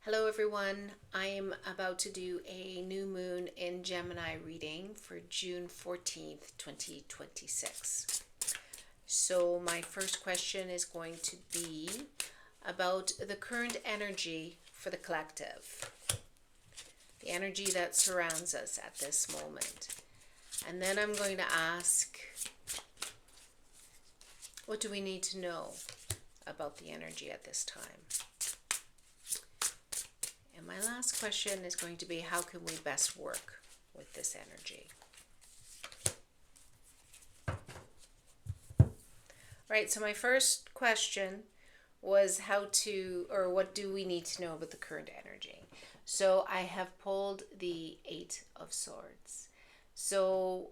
Hello everyone, I am about to do a new moon in Gemini reading for June 14th, 2026. So my first question is going to be about the current energy for the collective, the energy that surrounds us at this moment. And then I'm going to ask, what do we need to know about the energy at this time? And my last question is going to be, how can we best work with this energy? All right, so my first question was what do we need to know about the current energy? So I have pulled the Eight of Swords. So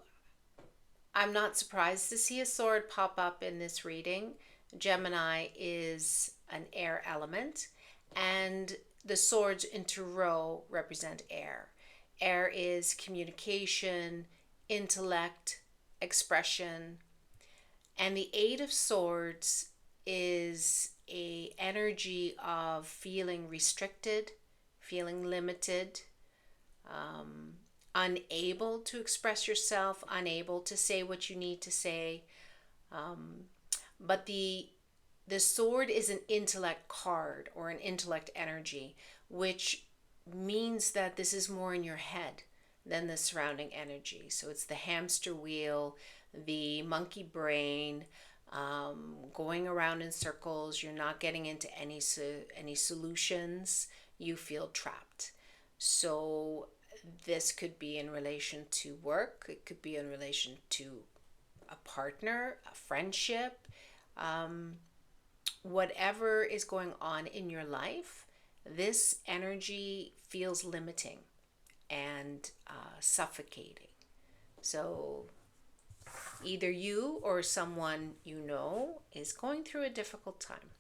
I'm not surprised to see a sword pop up in this reading. Gemini is an air element, and the swords in Tarot represent air. Air is communication, intellect, expression, and the Eight of Swords is a energy of feeling restricted, feeling limited, um, unable to express yourself, unable to say what you need to say. But the sword is an intellect card or an intellect energy, which means that this is more in your head than the surrounding energy. So it's the hamster wheel, the monkey brain, going around in circles. You're not getting into any solutions. You feel trapped. So this could be in relation to work. It could be in relation to a partner, a friendship, whatever is going on in your life. This energy feels limiting and suffocating. So either you or someone you know is going through a difficult time.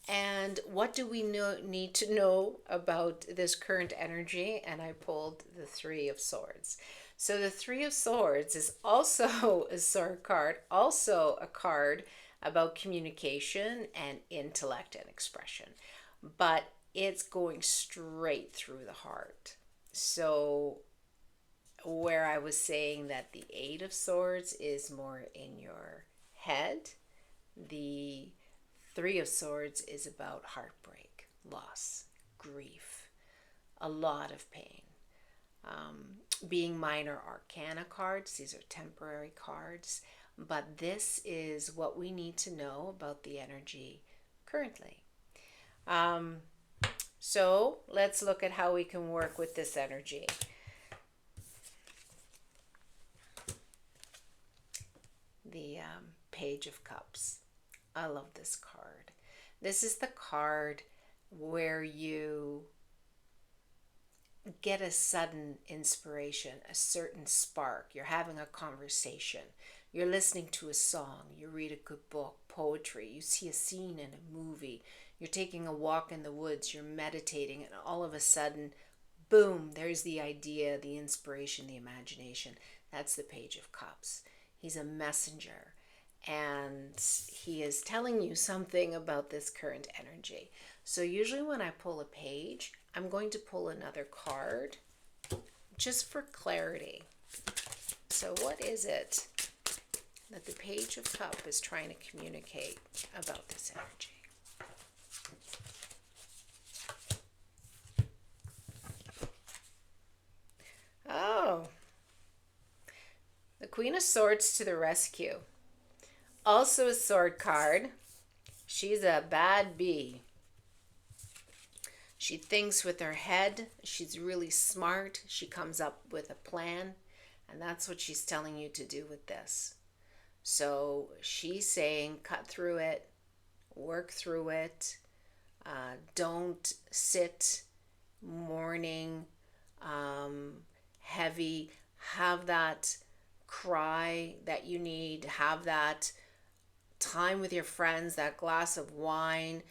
And what do we need to know about this current energy? And I pulled the Three of Swords. So the Three of Swords is also a sword card, also a card about communication and intellect and expression, but it's going straight through the heart. So where I was saying that the Eight of Swords is more in your head, the Three of Swords is about heartbreak, loss, grief, a lot of pain. Being minor arcana cards, these are temporary cards, but this is what we need to know about the energy currently. So let's look at how we can work with this energy. The Page of Cups. I love this card. This is the card where you get a sudden inspiration, a certain spark. You're having a conversation. You're listening to a song. You read a good book, poetry. You see a scene in a movie. You're taking a walk in the woods. You're meditating, and all of a sudden, boom, there's the idea, the inspiration, the imagination. That's the Page of Cups. He's a messenger, and he is telling you something about this current energy. So usually when I pull a page, I'm going to pull another card just for clarity. So what is it that the Page of Cups is trying to communicate about this energy? Oh, the Queen of Swords to the rescue. Also a sword card. She's a bad bee. She thinks with her head. She's really smart. She comes up with a plan. And that's what she's telling you to do with this. So she's saying cut through it, work through it. Don't sit mourning, heavy. Have that cry that you need. Have that time with your friends, that glass of wine,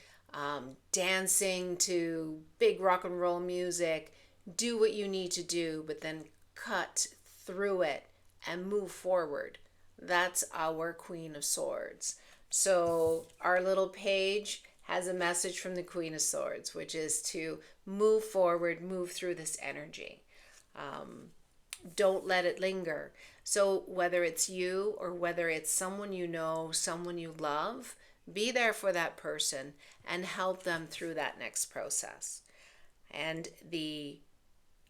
dancing to big rock and roll music. Do what you need to do, but then cut through it and move forward. That's our Queen of Swords. So our little page has a message from the Queen of Swords, which is to move forward, move through this energy. Don't let it linger. So whether it's you or whether it's someone you know, someone you love, be there for that person and help them through that next process. And the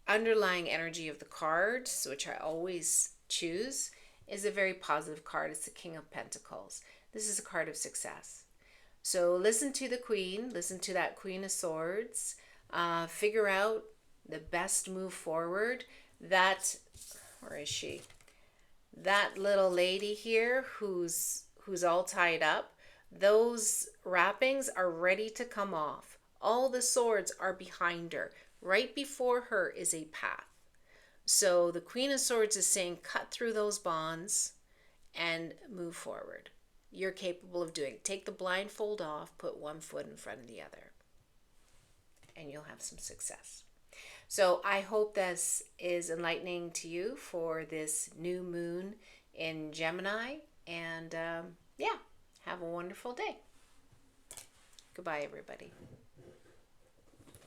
underlying energy of the cards, which I always choose, is a very positive card. It's the King of Pentacles. This is a card of success. So listen to the Queen, listen to that Queen of Swords, figure out the best move forward. That, where is she? That little lady here who's all tied up, those wrappings are ready to come off. All the swords are behind her. Right before her is a path. So the Queen of Swords is saying cut through those bonds and move forward. You're capable of doing it. Take the blindfold off, put one foot in front of the other, and you'll have some success. So I hope this is enlightening to you for this new moon in Gemini. And yeah, have a wonderful day. Goodbye, everybody.